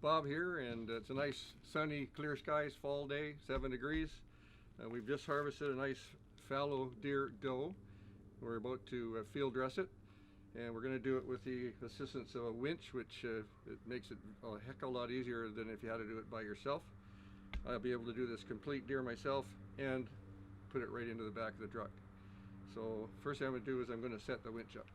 Bob here, and it's a nice sunny clear skies fall day, 7 degrees. We've just harvested a nice fallow deer doe. We're about to field dress it, and we're going to do it with the assistance of a winch, which it makes it a heck of a lot easier than if you had to do it by yourself. I'll be able to do this complete deer myself and put it right into the back of the truck. So first thing I'm going to do is I'm going to set the winch up.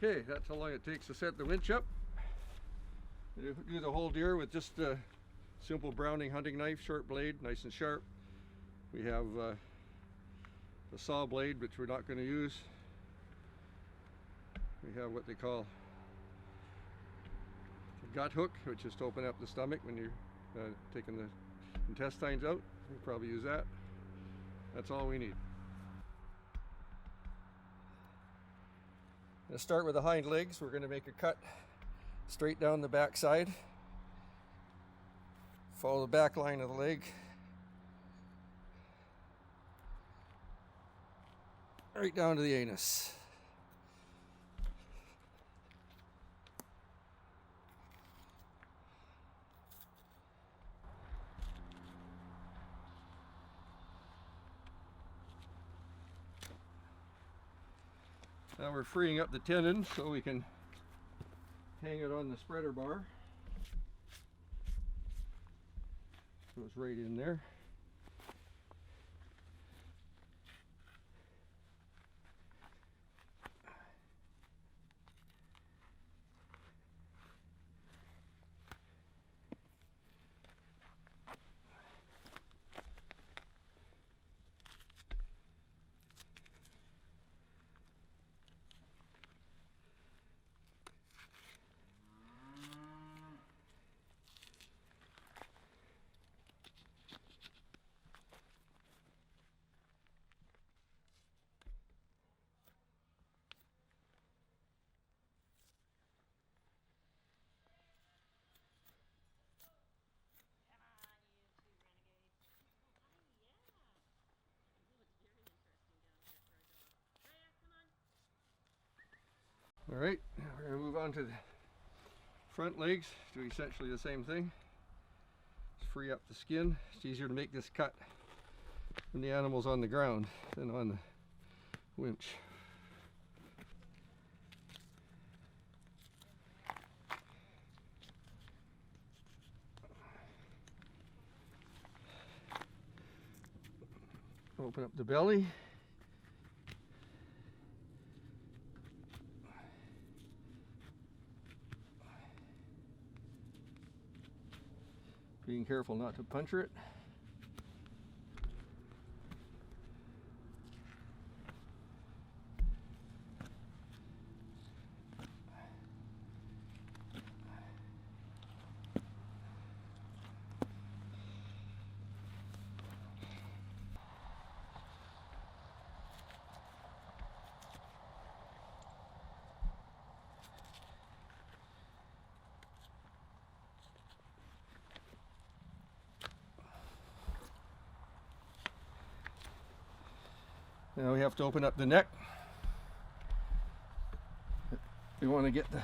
Okay, that's how long it takes to set the winch up. You do the whole deer with just a simple Browning hunting knife, short blade, nice and sharp. We have the saw blade, which we're not going to use. We have what they call a gut hook, which is to open up the stomach when you're taking the intestines out. We'll probably use that. That's all we need. Let's start with the hind legs. We're going to make a cut straight down the back side. Follow the back line of the leg. Right down to the anus. Now we're freeing up the tendon so we can hang it on the spreader bar. Goes right in there. All right, we're going to move on to the front legs. Do essentially the same thing. Just free up the skin. It's easier to make this cut when the animal's on the ground than on the winch. Open up the belly. Being careful not to puncture it. Now we have to open up the neck. We want to get the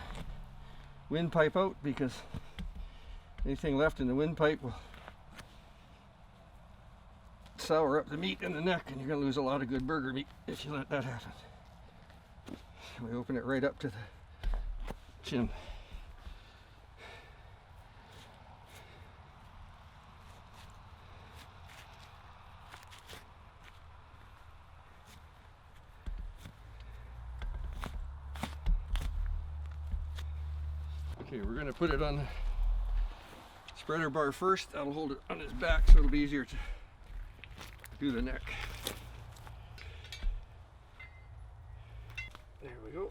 windpipe out because anything left in the windpipe will sour up the meat in the neck, and you're going to lose a lot of good burger meat if you let that happen. We open it right up to the chin. Okay, we're going to put it on the spreader bar first. That'll hold it on his back so it'll be easier to do the neck. There we go.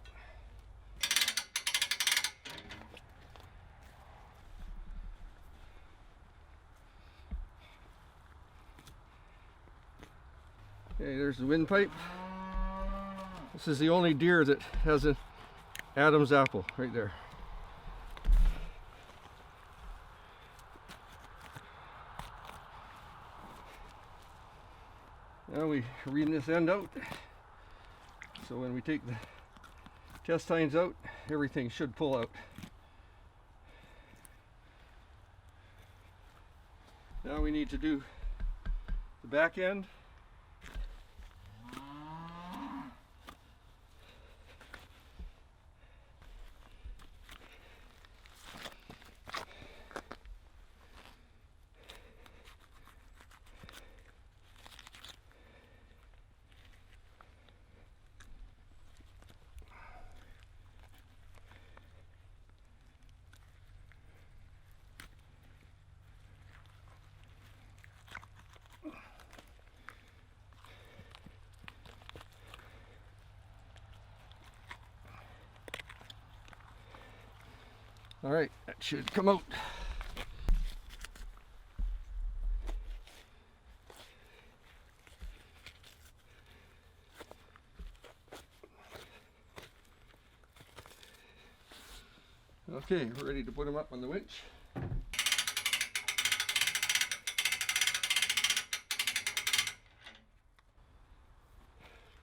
Okay, there's the windpipe. This is the only deer that has an Adam's apple right there. Now we ream this end out, so when we take the test tines out, everything should pull out. Now we need to do the back end. All right, that should come out. Okay, we're ready to put them up on the winch.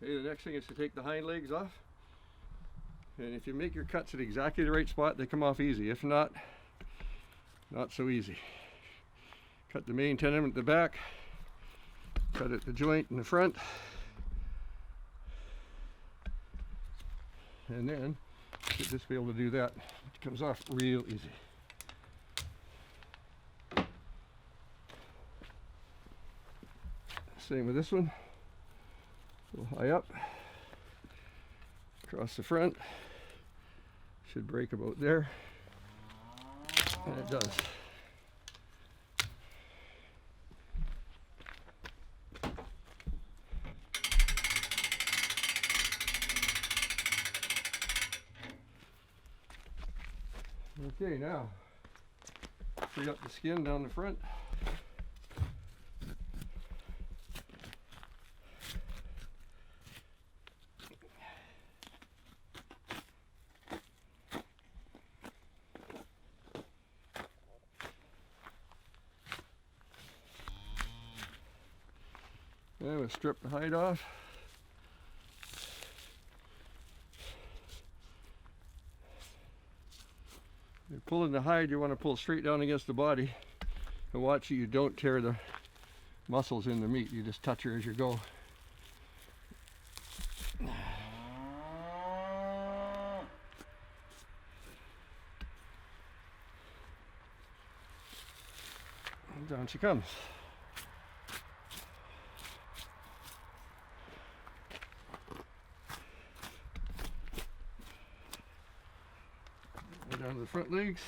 Okay, the next thing is to take the hind legs off. And if you make your cuts at exactly the right spot, they come off easy. If not, not so easy. Cut the main tenon at the back, cut at the joint in the front, and then you should just be able to do that. It comes off real easy. Same with this one. A little high up, across the front. Should break about there, and it does. Okay, now free up the skin down the front. Then we'll strip the hide off. You're pulling the hide, you want to pull straight down against the body and watch that you don't tear the muscles in the meat. You just touch her as you go. And down she comes. Down to the front legs.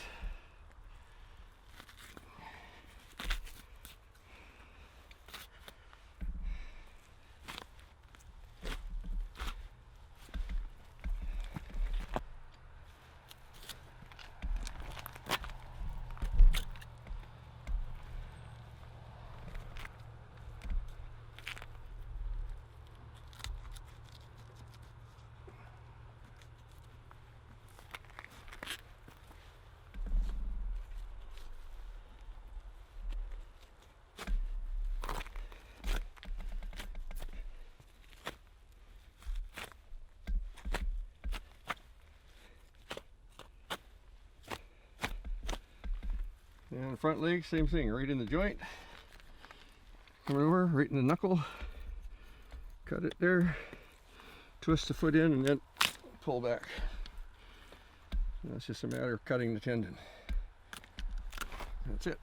And the front leg, same thing, right in the joint. Come over, right in the knuckle. Cut it there. Twist the foot in and then pull back. Now it's just a matter of cutting the tendon. That's it.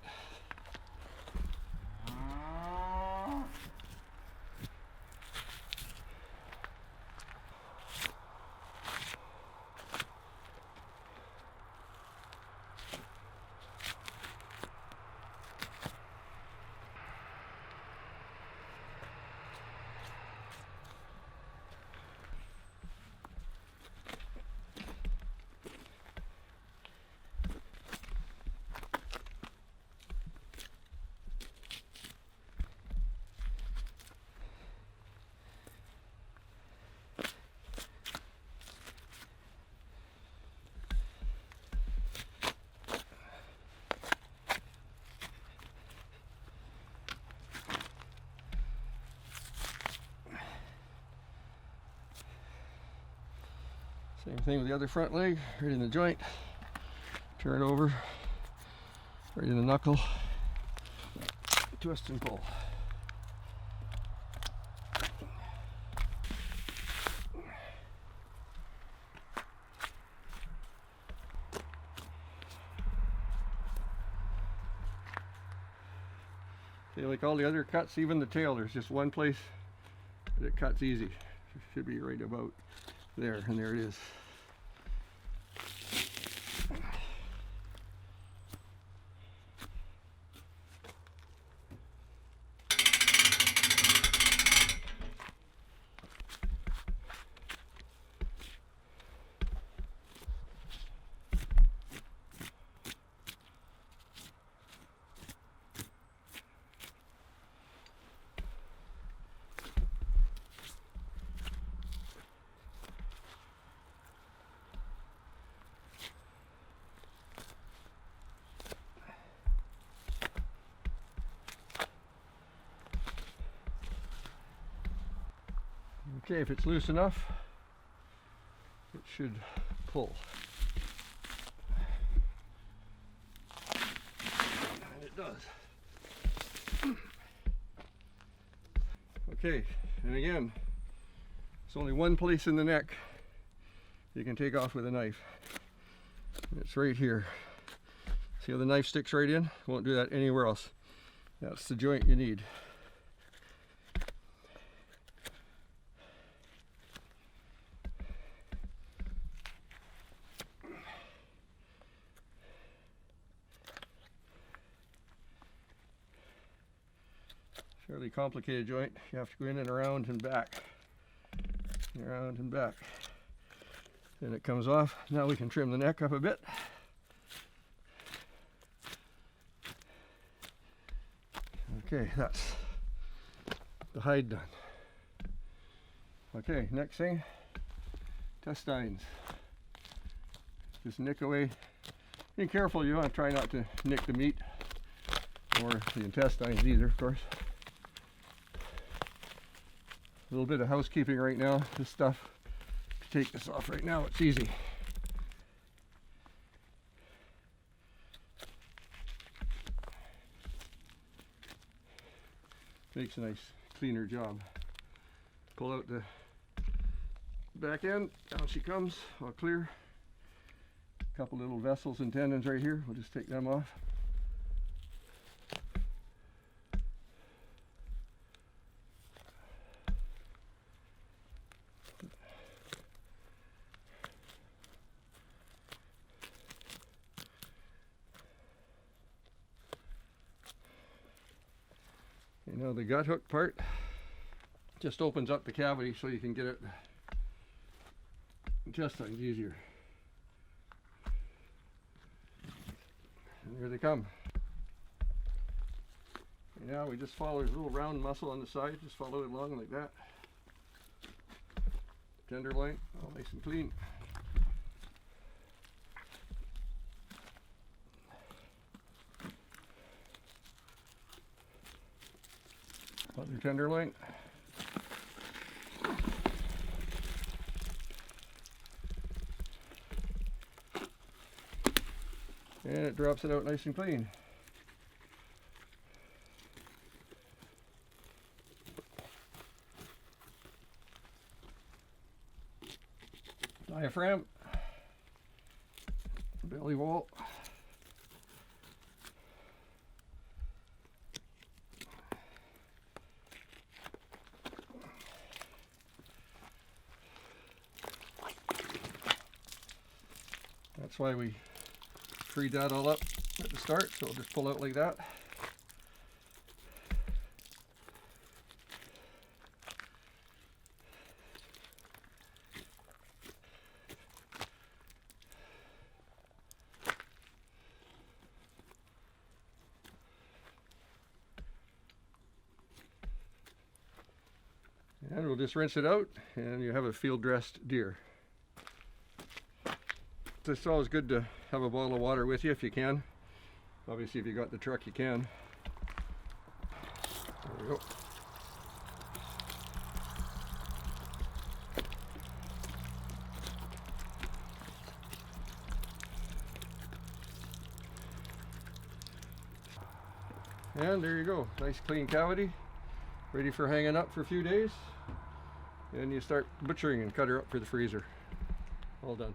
Same thing with the other front leg, right in the joint. Turn it over, right in the knuckle. Twist and pull. Okay, like all the other cuts, even the tail, there's just one place that it cuts easy. It should be right about there, and there it is. Okay, if it's loose enough, it should pull. And it does. Okay, and again, it's only one place in the neck you can take off with a knife. It's right here. See how the knife sticks right in? Won't do that anywhere else. That's the joint you need. Fairly complicated joint. You have to go in and around and back. Around and back. Then it comes off. Now we can trim the neck up a bit. Okay, that's the hide done. Okay, next thing, intestines. Just nick away. Be careful, you want to try not to nick the meat or the intestines either, of course. A little bit of housekeeping right now. This stuff, if you take this off right now, it's easy. Makes a nice cleaner job. Pull out the back end, down she comes, all clear. A couple little vessels and tendons right here, we'll just take them off. You know, the gut hook part just opens up the cavity so you can get it intestines easier. And here they come. And now we just follow this little round muscle on the side, just follow it along like that. Tenderloin, all nice and clean. Other tenderloin. And it drops it out nice and clean. Diaphragm, belly wall. That's why we freed that all up at the start, so we'll just pull out like that. And we'll just rinse it out, and you have a field-dressed deer. It's always good to have a bottle of water with you if you can. Obviously, if you got the truck, you can. There we go. And there you go, nice clean cavity, ready for hanging up for a few days. And you start butchering and cut her up for the freezer. All done.